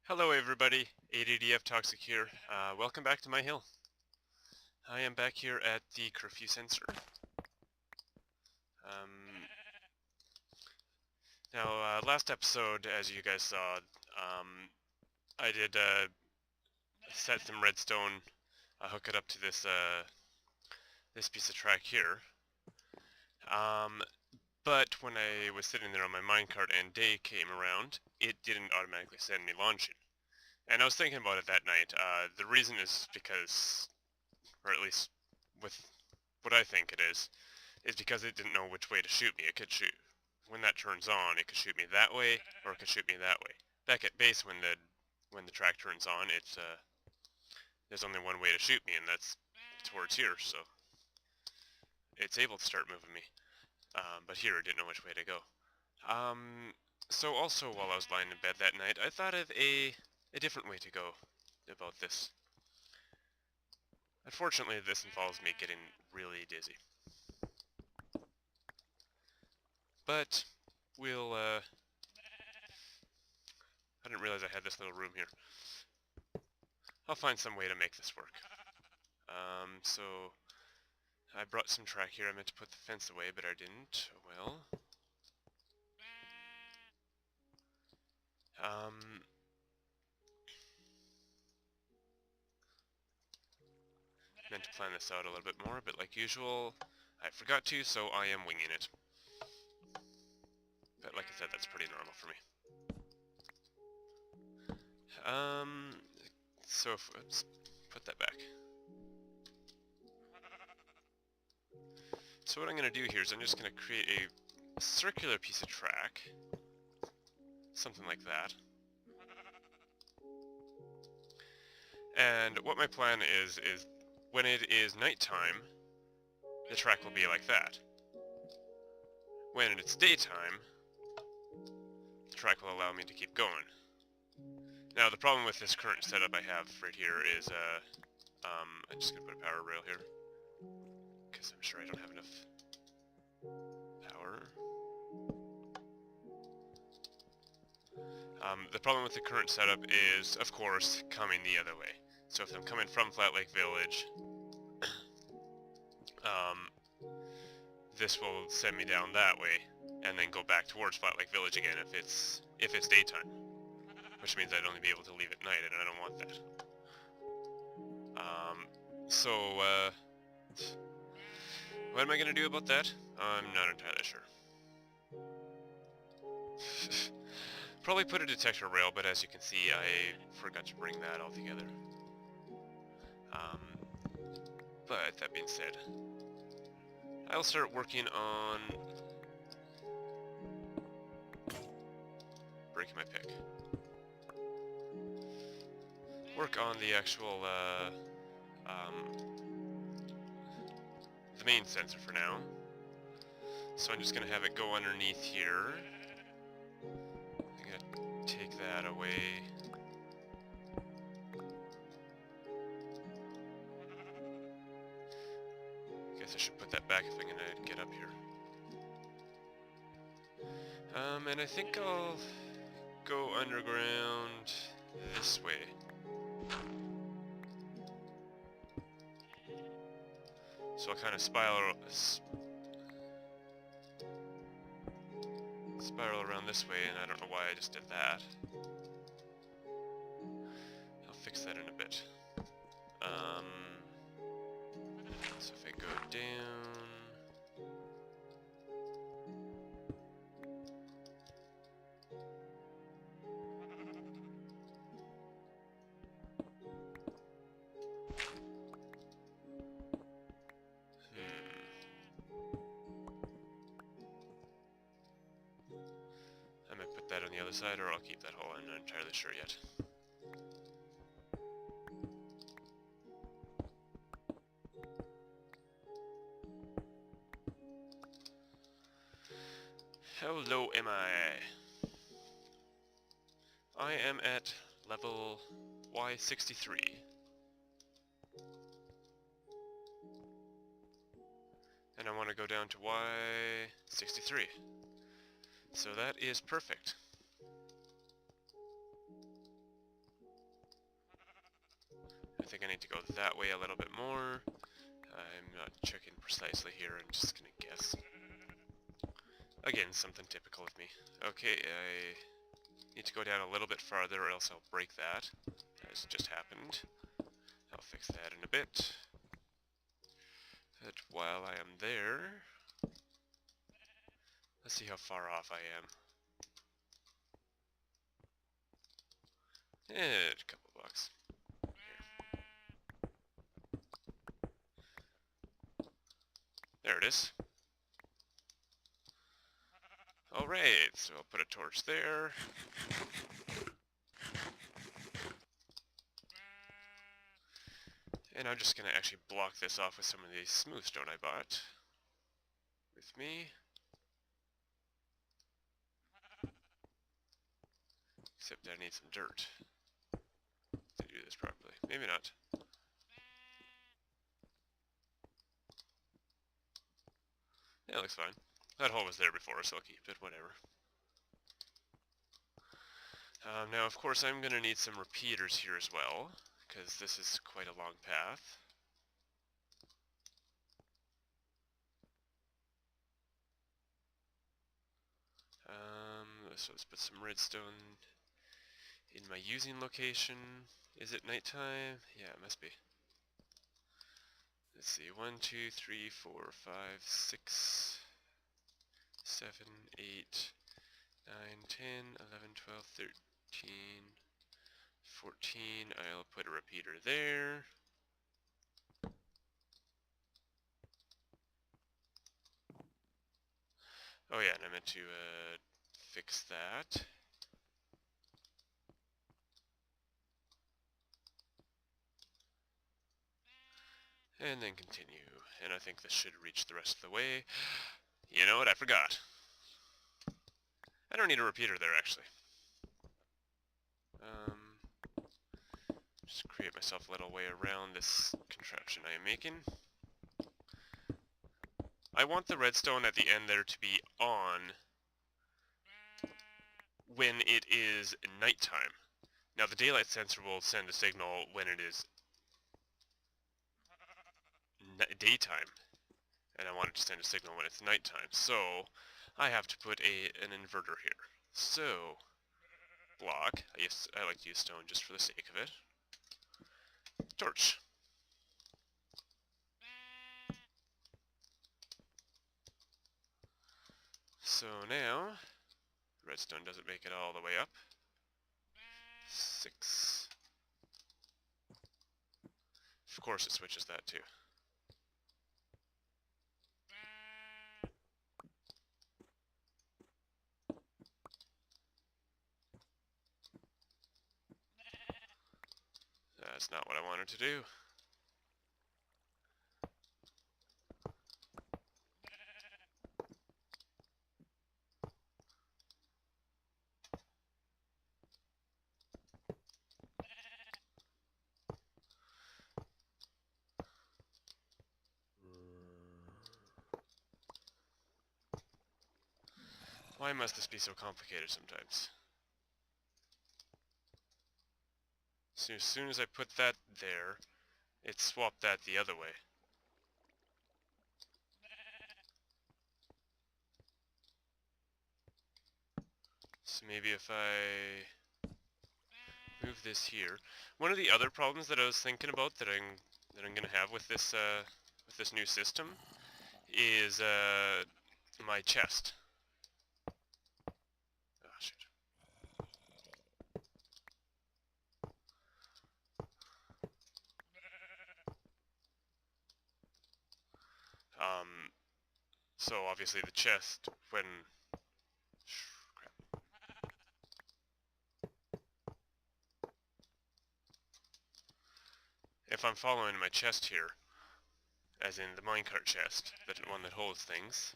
Hello everybody, 8ADF Toxic here. Welcome back to Maihill. I am back here at the curfew sensor. Now, last episode, as you guys saw, I did set some redstone, hook it up to this this piece of track here. But when I was sitting there on my minecart and day came around, it didn't automatically send me launching. And I was thinking about it that night. The reason is because, or at least with what I think it is because it didn't know which way to shoot me. It could shoot, when that turns on, it could shoot me that way, or it could shoot me that way. Back at base, when the track turns on, it's there's only one way to shoot me, and that's towards here, so it's able to start moving me. But here, it didn't know which way to go. So also, while I was lying in bed that night, I thought of a different way to go about this. Unfortunately, this involves me getting really dizzy. But we'll, I didn't realize I had this little room here. I'll find some way to make this work. So I brought some track here. I meant to put the fence away, but I didn't. Well. Meant to plan this out a little bit more, but like usual, I forgot to, so I am winging it. But like I said, that's pretty normal for me. So let's put that back. So what I'm going to do here is I'm just going to create a circular piece of track. Something like that. And what my plan is when it is nighttime, the track will be like that. When it's daytime, the track will allow me to keep going. Now, the problem with this current setup I have right here is, I'm just going to put a power rail here, because I'm sure I don't have enough power. The problem with the current setup is, of course, coming the other way. So if I'm coming from Flatlake Village, this will send me down that way, and then go back towards Flatlake Village again if it's daytime. Which means I'd only be able to leave at night, and I don't want that. What am I going to do about that? I'm not entirely sure. Probably put a detector rail, but as you can see, I forgot to bring that all together. But that being said, I'll start working on breaking my pick. Work on the actual, the main sensor for now. So I'm just gonna have it go underneath here. I'm gonna take that away. Guess I should put that back if I'm gonna get up here. And I think I'll go underground this way. So I'll kind of spiral around this way, and I don't know why I just did that. I'll fix that in a bit. So if I go down... I might put that on the other side, or I'll keep that hole. I'm not entirely sure yet. How low am I? I am at level Y63. And I want to go down to Y63. So that is perfect. think I need to go that way a little bit more. I'm not checking precisely here, I'm just gonna guess. Again, something typical of me. Okay, I need to go down a little bit farther or else I'll break that. That has just happened. I'll fix that in a bit. But while I am there, let's see how far off I am. A couple blocks. Here. There it is. Alright, so I'll put a torch there. And I'm just going to actually block this off with some of the smooth stone I bought. With me. Except I need some dirt to do this properly. Maybe not. Yeah, it looks fine. That hole was there before, so I'll keep it, whatever. Now, of course, I'm going to need some repeaters here as well, because this is quite a long path. So let's put some redstone in my using location. Is it nighttime? Yeah, it must be. Let's see, 1, 2, 3, 4, 5, 6, 7, 8, 9, 10, 11, 12, 13, 14. I'll put a repeater there. Oh yeah, and I meant to fix that. And then continue. And I think this should reach the rest of the way. You know what? I forgot. I don't need a repeater there, actually. Just create myself a little way around this contraption I am making. I want the redstone at the end there to be on when it is nighttime. Now the daylight sensor will send a signal when it is daytime, and I want it to send a signal when it's nighttime. So I have to put an inverter here. So block. I like to use stone just for the sake of it. Torch. So now redstone doesn't make it all the way up. 6. Of course it switches that too. That's not what I wanted to do. Why must this be so complicated sometimes? So as soon as I put that there, it swapped that the other way. So maybe if I move this here. One of the other problems that I was thinking about that I'm gonna have with this new system is my chest. Oh shit. So obviously the chest when crap. If I'm following my chest here, as in the minecart chest, the one that holds things,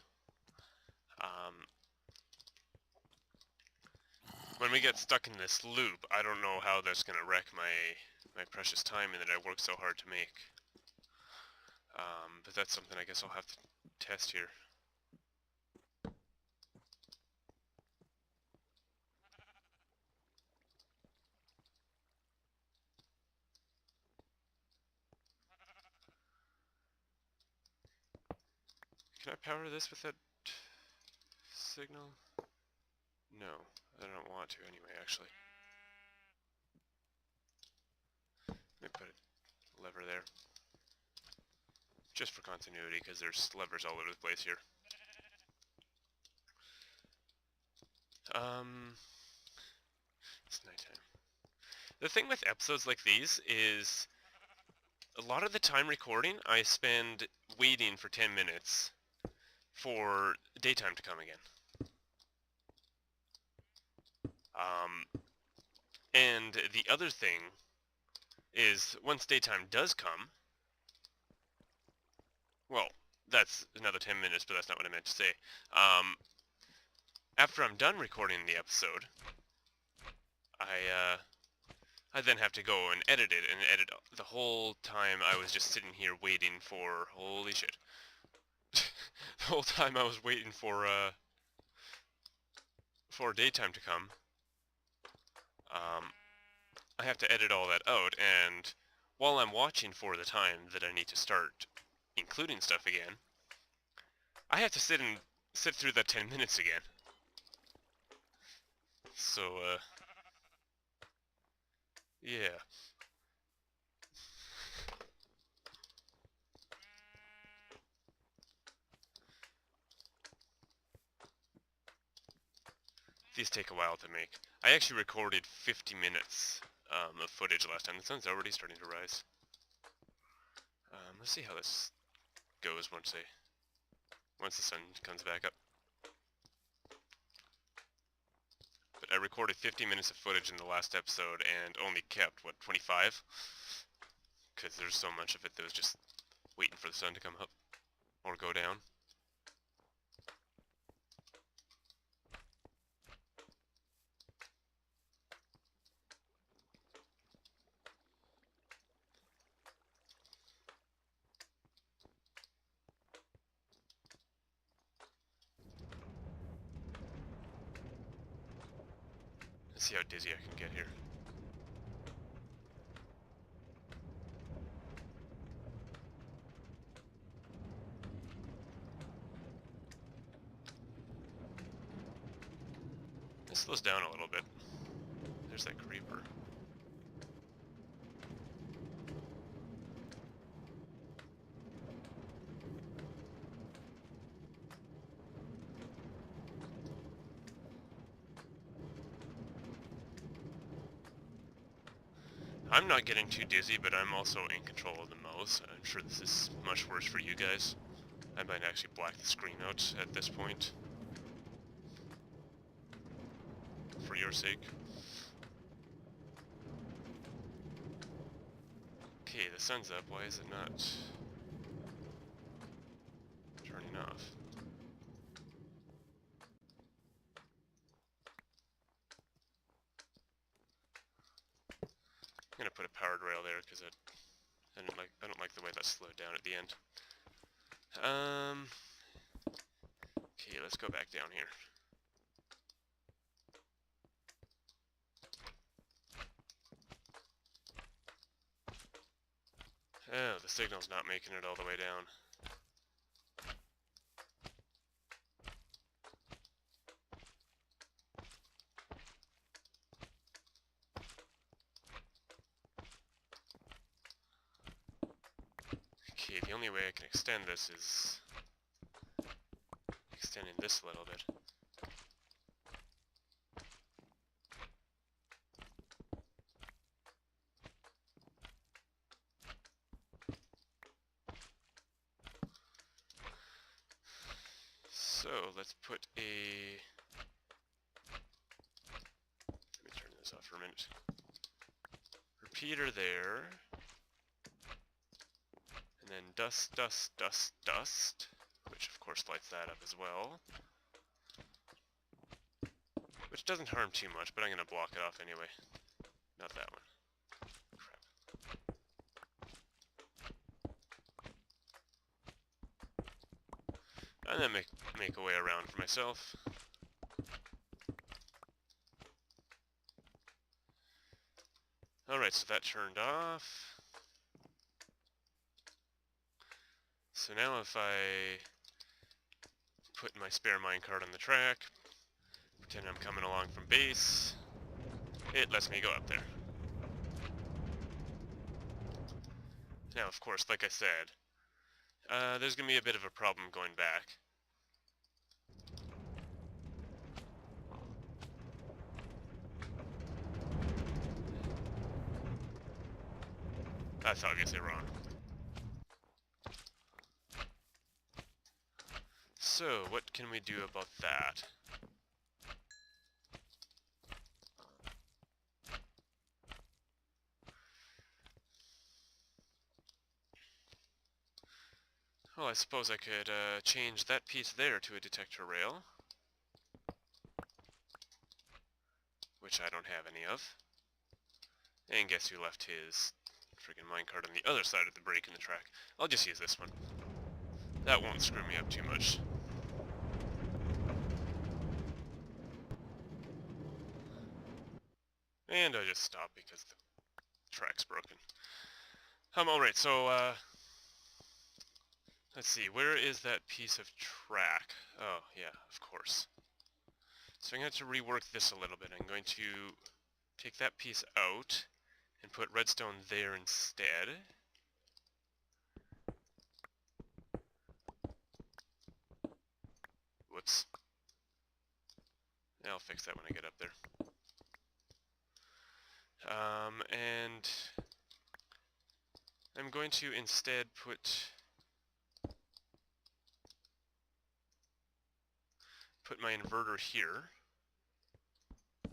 when we get stuck in this loop, I don't know how that's gonna wreck my precious time that I worked so hard to make. But that's something I guess I'll have to test here. Can I power this with that signal? No, I don't want to anyway, actually. Let me put a lever there. Just for continuity, because there's levers all over the place here. It's nighttime. The thing with episodes like these is a lot of the time recording, I spend waiting for 10 minutes for daytime to come again. And the other thing is, once daytime does come, well, that's another 10 minutes, but that's not what I meant to say. After I'm done recording the episode, I then have to go and edit it, and edit the whole time I was just sitting here waiting for, holy shit. The whole time I was waiting for daytime to come, I have to edit all that out, and while I'm watching for the time that I need to start including stuff again, I have to sit through that 10 minutes again. So, yeah. These take a while to make. I actually recorded 50 minutes of footage last time. The sun's already starting to rise. Let's see how this goes once the sun comes back up. But I recorded 50 minutes of footage in the last episode and only kept, what, 25? Because there's so much of it that was just waiting for the sun to come up or go down. Let's see how dizzy I can get here. It slows down a little bit. There's that creeper. I'm not getting too dizzy, but I'm also in control of the mouse. I'm sure this is much worse for you guys. I might actually black the screen out at this point. For your sake. Okay, the sun's up. Why is it not turning off? I'm gonna put a powered rail there because I don't like the way that slowed down at the end. Okay, let's go back down here. Oh, the signal's not making it all the way down. Okay, the only way I can extend this is extending this a little bit. So, let's put a... Let me turn this off for a minute. Repeater there. And then dust, dust, dust, dust. Which of course lights that up as well. Which doesn't harm too much, but I'm going to block it off anyway. Not that one. And then make a way around for myself. Alright, so that turned off. So now if I put my spare minecart on the track, pretend I'm coming along from base. It lets me go up there. Now, of course, like I said, there's going to be a bit of a problem going back. That's obviously wrong. So, what can we do about that? Well, I suppose I could change that piece there to a detector rail, which I don't have any of. And guess who left his friggin' minecart on the other side of the break in the track? I'll just use this one. That won't screw me up too much. And I just stop because the track's broken. Alright, so, let's see, where is that piece of track? Oh, yeah, of course. So I'm going to have to rework this a little bit. I'm going to take that piece out and put redstone there instead. Whoops. I'll fix that when I get up there. And I'm going to instead put my inverter here,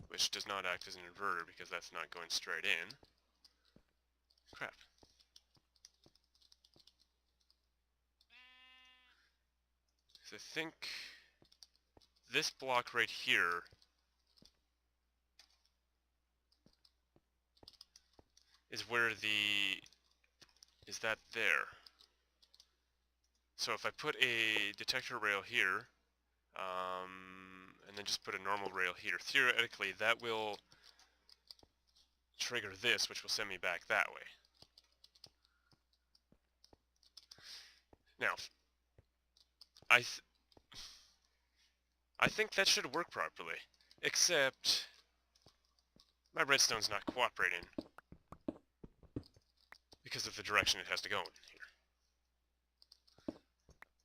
which does not act as an inverter because that's not going straight in. Crap. So I think this block right here is where is that there? So if I put a detector rail here, and then just put a normal rail here, theoretically that will trigger this, which will send me back that way. Now, I think that should work properly, except my redstone's not cooperating because of the direction it has to go in here.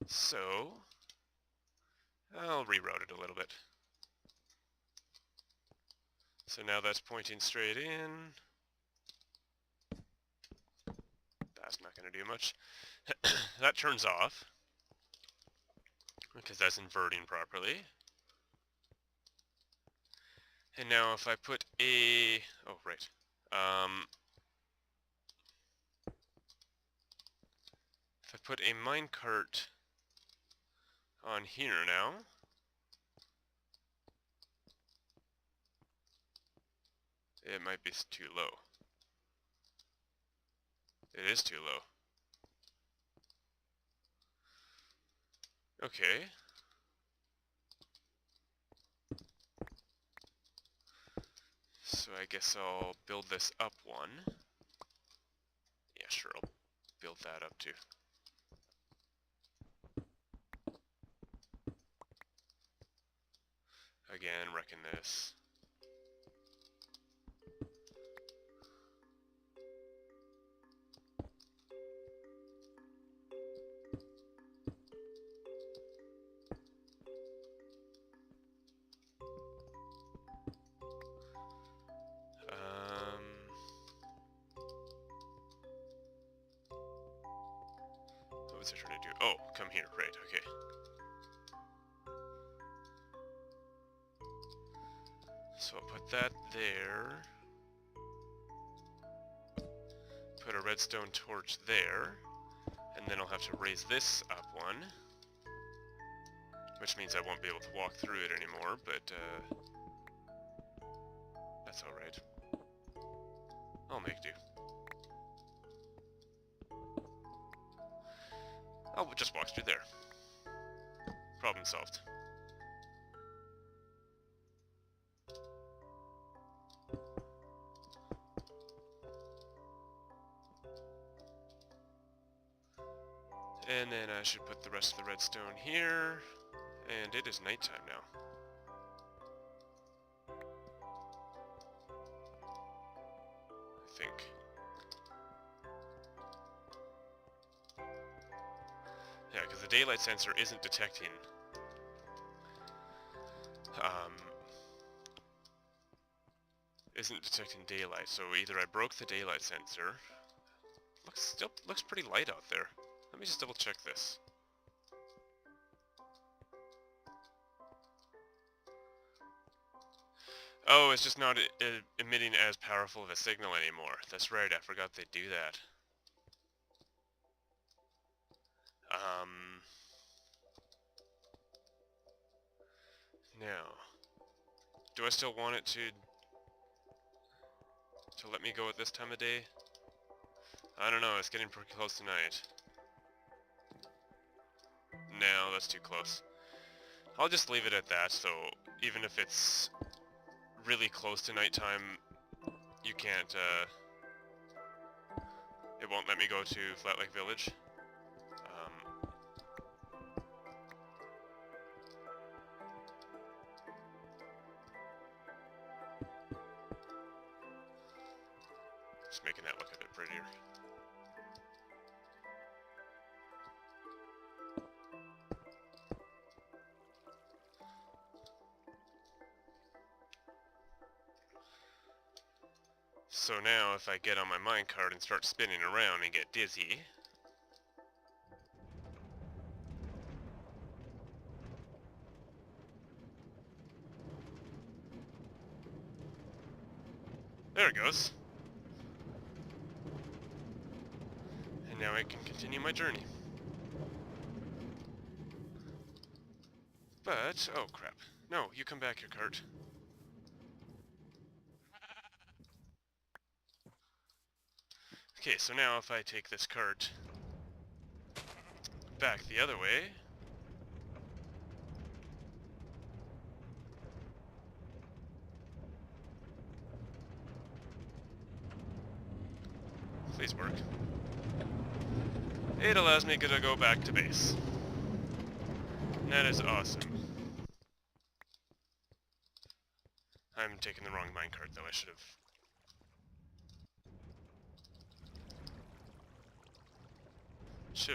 So, I'll reroute it a little bit. So now that's pointing straight in. That's not going to do much. That turns off, because that's inverting properly. And now if I put a... oh, right. If I put a minecart on here now, it might be too low. It is too low. Okay. So I guess I'll build this up one. Yeah, sure, I'll build that up too. Again, reckon this. What was I trying to do? Oh, come here, right, okay. So I'll put that there. Put a redstone torch there. And then I'll have to raise this up one. Which means I won't be able to walk through it anymore, but that's alright. I'll make do. I'll just walk through there. Problem solved. And then I should put the rest of the redstone here, And it is nighttime now. I think. Yeah, because the daylight sensor isn't detecting daylight, so either I broke the daylight sensor. Still looks pretty light out there. Let me just double check this. Oh, it's just not emitting as powerful of a signal anymore. That's right, I forgot they do that. Now, do I still want it to let me go at this time of day? I don't know, it's getting pretty close to night. No, that's too close. I'll just leave it at that, so even if it's really close to nighttime, you can't, it won't let me go to Flatlake Village. Just making that look a bit prettier. So now, if I get on my minecart and start spinning around and get dizzy... There it goes. And now I can continue my journey. But, oh crap. No, you come back here, cart. Okay, so now if I take this cart back the other way... Please work. It allows me to go back to base. And that is awesome. I'm taking the wrong minecart though, I should have...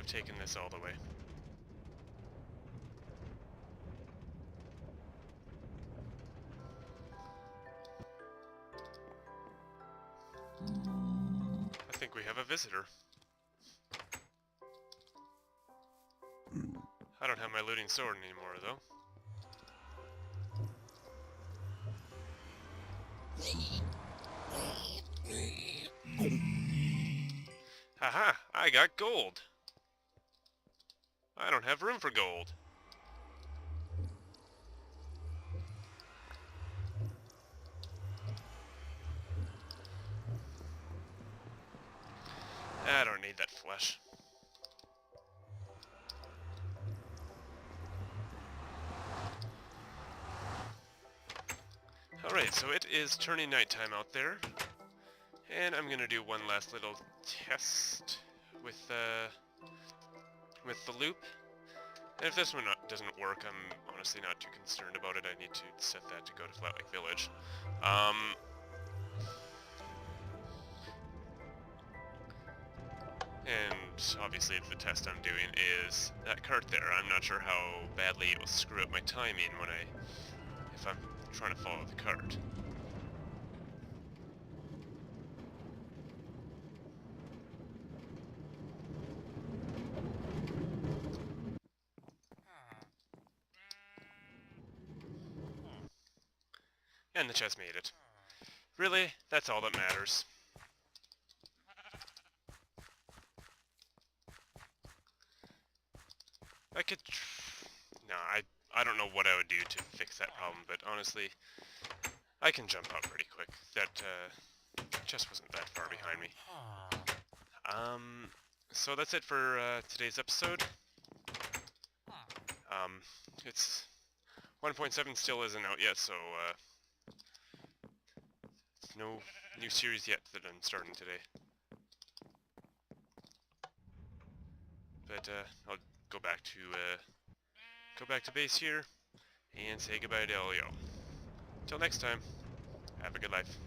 taken this all the way. I think we have a visitor. I don't have my looting sword anymore, though. Haha! I got gold! I don't have room for gold. I don't need that flesh. Alright, so it is turning nighttime out there. And I'm gonna do one last little test with the loop. And if this one doesn't work, I'm honestly not too concerned about it. I need to set that to go to Flatlake Village. And obviously the test I'm doing is that cart there. I'm not sure how badly it will screw up my timing if I'm trying to follow the cart. And the chest made it. Really? That's all that matters. I could... No, I don't know what I would do to fix that problem, but honestly, I can jump out pretty quick. That chest wasn't that far behind me. So that's it for today's episode. It's 1.7 still isn't out yet, so no new series yet that I'm starting today. But I'll go back to go back to base here, and say goodbye to Elio. Till next time, have a good life.